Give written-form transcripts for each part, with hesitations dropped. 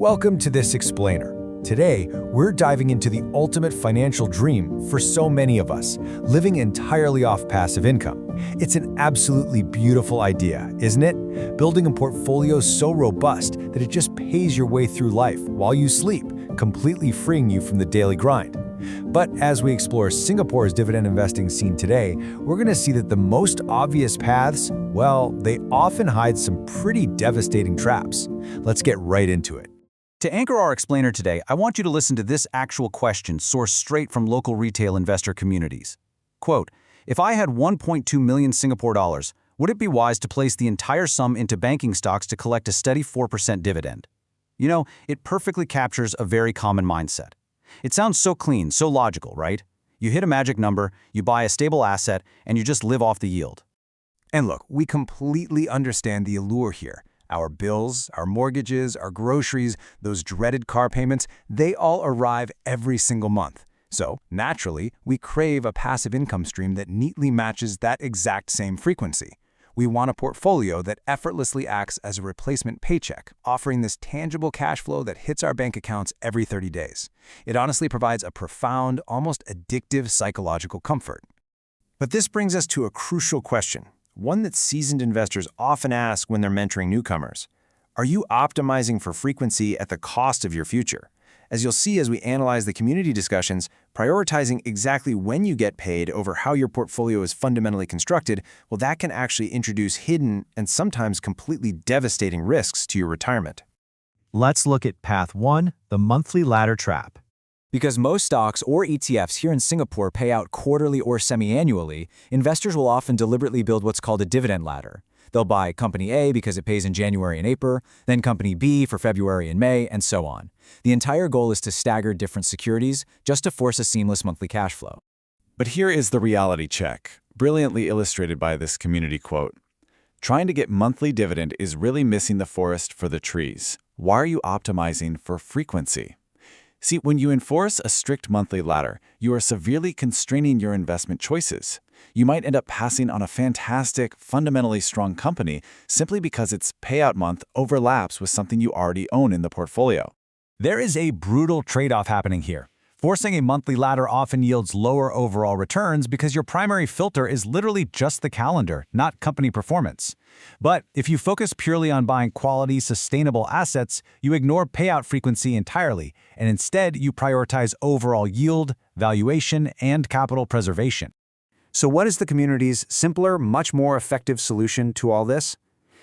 Welcome to this explainer. Today, we're diving into the ultimate financial dream for so many of us, living entirely off passive income. It's an absolutely beautiful idea, isn't it? Building a portfolio so robust that it just pays your way through life while you sleep, completely freeing you from the daily grind. But as we explore Singapore's dividend investing scene today, we're going to see that the most obvious paths, well, they often hide some pretty devastating traps. Let's get right into it. To anchor our explainer today, I want you to listen to this actual question sourced straight from local retail investor communities. Quote, if I had 1.2 million Singapore dollars, would it be wise to place the entire sum into banking stocks to collect a steady 4% dividend? You know, it perfectly captures a very common mindset. It sounds so clean, so logical, right? You hit a magic number, you buy a stable asset, and you just live off the yield. And look, we completely understand the allure here. Our bills, our mortgages, our groceries, those dreaded car payments, they all arrive every single month. So, naturally, we crave a passive income stream that neatly matches that exact same frequency. We want a portfolio that effortlessly acts as a replacement paycheck, offering this tangible cash flow that hits our bank accounts every 30 days. It honestly provides a profound, almost addictive psychological comfort. But this brings us to a crucial question. One that seasoned investors often ask when they're mentoring newcomers. Are you optimizing for frequency at the cost of your future? As you'll see as we analyze the community discussions, prioritizing exactly when you get paid over how your portfolio is fundamentally constructed, well, that can actually introduce hidden and sometimes completely devastating risks to your retirement. Let's look at Path 1, the monthly ladder trap. Because most stocks or ETFs here in Singapore pay out quarterly or semi-annually, investors will often deliberately build what's called a dividend ladder. They'll buy Company A because it pays in January and April, then Company B for February and May, and so on. The entire goal is to stagger different securities just to force a seamless monthly cash flow. But here is the reality check, brilliantly illustrated by this community quote. Trying to get monthly dividend is really missing the forest for the trees. Why are you optimizing for frequency? See, when you enforce a strict monthly ladder, you are severely constraining your investment choices. You might end up passing on a fantastic, fundamentally strong company simply because its payout month overlaps with something you already own in the portfolio. There is a brutal trade-off happening here. Forcing a monthly ladder often yields lower overall returns because your primary filter is literally just the calendar, not company performance. But if you focus purely on buying quality, sustainable assets, you ignore payout frequency entirely, and instead you prioritize overall yield, valuation, and capital preservation. So what is the community's simpler, much more effective solution to all this?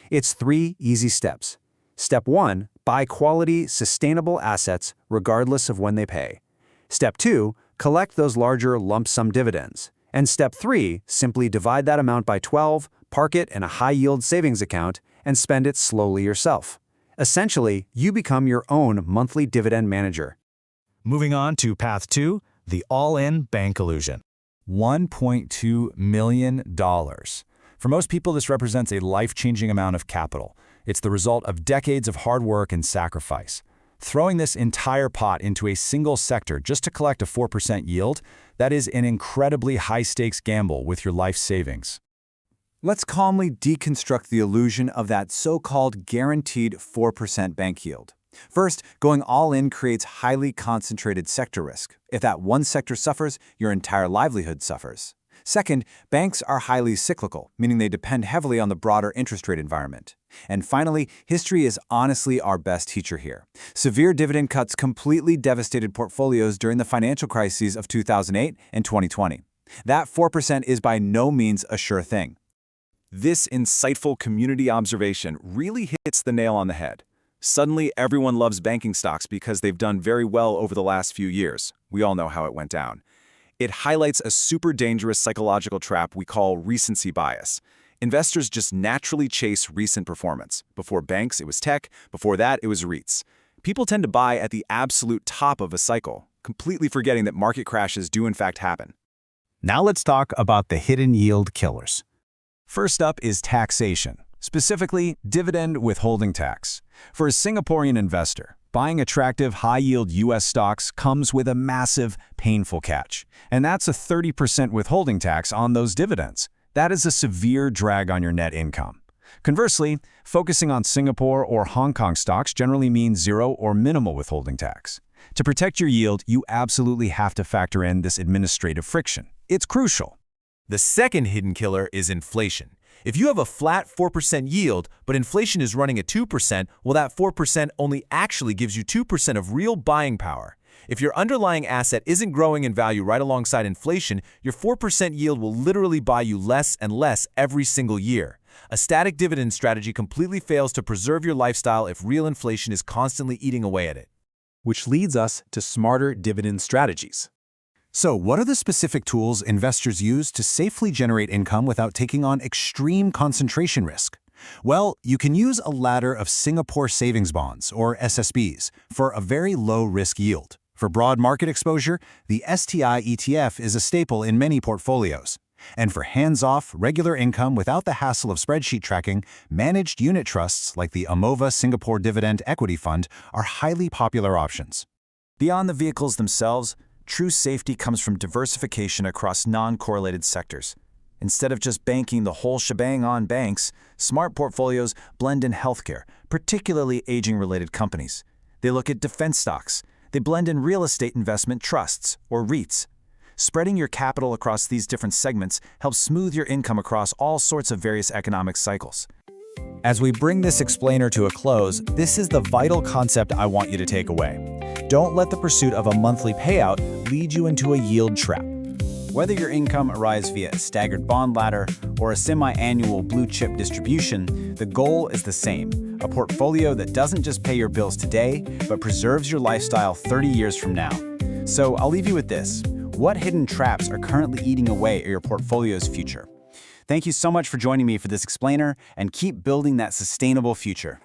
It's 3 easy steps. Step 1, buy quality, sustainable assets regardless of when they pay. Step 2, collect those larger lump sum dividends. And Step 3, simply divide that amount by 12, park it in a high-yield savings account, and spend it slowly yourself. Essentially, you become your own monthly dividend manager. Moving on to Path 2, the all-in bank illusion. $1.2 million. For most people, this represents a life-changing amount of capital. It's the result of decades of hard work and sacrifice. Throwing this entire pot into a single sector just to collect a 4% yield, that is an incredibly high-stakes gamble with your life savings. Let's calmly deconstruct the illusion of that so-called guaranteed 4% bank yield. First, going all in creates highly concentrated sector risk. If that one sector suffers, your entire livelihood suffers. Second, banks are highly cyclical, meaning they depend heavily on the broader interest rate environment. And finally, history is honestly our best teacher here. Severe dividend cuts completely devastated portfolios during the financial crises of 2008 and 2020. That 4% is by no means a sure thing. This insightful community observation really hits the nail on the head. Suddenly, everyone loves banking stocks because they've done very well over the last few years. We all know how it went down. It highlights a super dangerous psychological trap we call recency bias. Investors just naturally chase recent performance. Before banks, it was tech. Before that, it was REITs. People tend to buy at the absolute top of a cycle, completely forgetting that market crashes do in fact happen. Now let's talk about the hidden yield killers. First up is taxation, specifically dividend withholding tax. For a Singaporean investor, buying attractive high-yield U.S. stocks comes with a massive, painful catch, and that's a 30% withholding tax on those dividends. That is a severe drag on your net income. Conversely, focusing on Singapore or Hong Kong stocks generally means zero or minimal withholding tax. To protect your yield, you absolutely have to factor in this administrative friction. It's crucial. The second hidden killer is inflation. If you have a flat 4% yield, but inflation is running at 2%, well, that 4% only actually gives you 2% of real buying power. If your underlying asset isn't growing in value right alongside inflation, your 4% yield will literally buy you less and less every single year. A static dividend strategy completely fails to preserve your lifestyle if real inflation is constantly eating away at it. Which leads us to smarter dividend strategies. So, what are the specific tools investors use to safely generate income without taking on extreme concentration risk? Well, you can use a ladder of Singapore savings bonds, or SSBs, for a very low-risk yield. For broad market exposure, the STI ETF is a staple in many portfolios. And for hands-off, regular income without the hassle of spreadsheet tracking, managed unit trusts like the Amova Singapore Dividend Equity Fund are highly popular options. Beyond the vehicles themselves, true safety comes from diversification across non-correlated sectors. Instead of just banking the whole shebang on banks, smart portfolios blend in healthcare, particularly aging-related companies. They look at defense stocks. They blend in real estate investment trusts, or REITs. Spreading your capital across these different segments helps smooth your income across all sorts of various economic cycles. As we bring this explainer to a close, this is the vital concept I want you to take away. Don't let the pursuit of a monthly payout lead you into a yield trap. Whether your income arrives via a staggered bond ladder or a semi-annual blue-chip distribution, the goal is the same: a portfolio that doesn't just pay your bills today, but preserves your lifestyle 30 years from now. So I'll leave you with this. What hidden traps are currently eating away at your portfolio's future? Thank you so much for joining me for this explainer, and keep building that sustainable future.